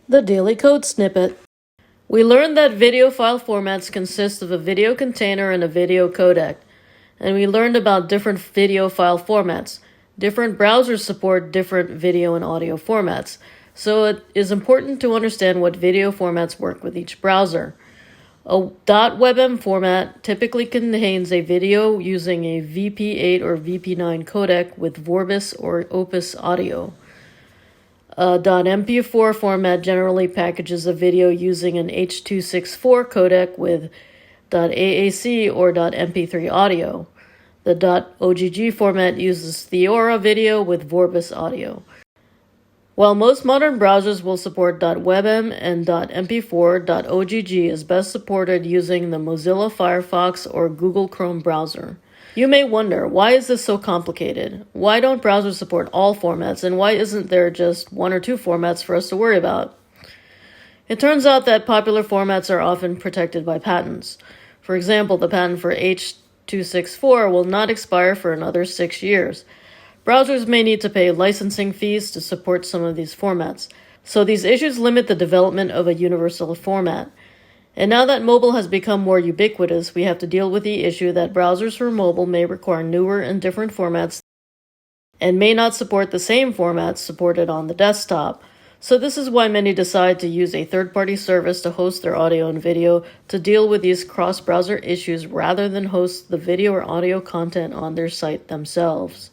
The Daily Code Snippet. We learned that video file formats consist of a video container and a video codec, and we learned about different video file formats. Different browsers support different video and audio formats, so it is important to understand what video formats work with each browser. A .webm format typically contains a video using a VP8 or VP9 codec with Vorbis or Opus audio. A .mp4 format generally packages a video using an H.264 codec with .aac or .mp3 audio. The .ogg format uses Theora video with Vorbis audio. While most modern browsers will support .webm and .mp4, .ogg is best supported using the Mozilla Firefox or Google Chrome browser. You may wonder, why is this so complicated? Why don't browsers support all formats, and why isn't there just one or two formats for us to worry about? It turns out that popular formats are often protected by patents. For example, the patent for H.264 will not expire for another 6 years. Browsers may need to pay licensing fees to support some of these formats, so these issues limit the development of a universal format. And now that mobile has become more ubiquitous, we have to deal with the issue that browsers for mobile may require newer and different formats and may not support the same formats supported on the desktop. So this is why many decide to use a third-party service to host their audio and video to deal with these cross-browser issues rather than host the video or audio content on their site themselves.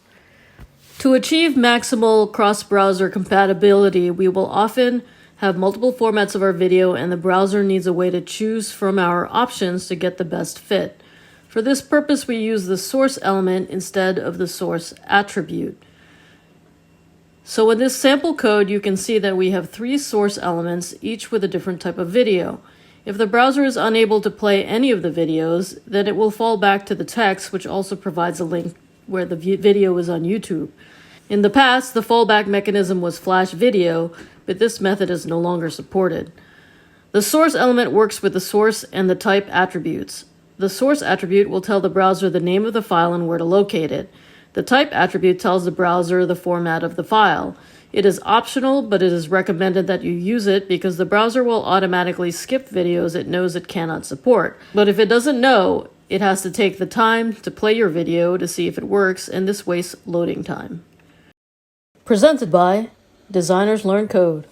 To achieve maximal cross-browser compatibility, we will often have multiple formats of our video, and the browser needs a way to choose from our options to get the best fit. For this purpose, we use the source element instead of the source attribute. So in this sample code, you can see that we have 3 source elements, each with a different type of video. If the browser is unable to play any of the videos, then it will fall back to the text, which also provides a link where the video is on YouTube. In the past, the fallback mechanism was Flash Video, but this method is no longer supported. The source element works with the source and the type attributes. The source attribute will tell the browser the name of the file and where to locate it. The type attribute tells the browser the format of the file. It is optional, but it is recommended that you use it because the browser will automatically skip videos it knows it cannot support. But if it doesn't know, it has to take the time to play your video to see if it works, and this wastes loading time. Presented by Designers Learn Code.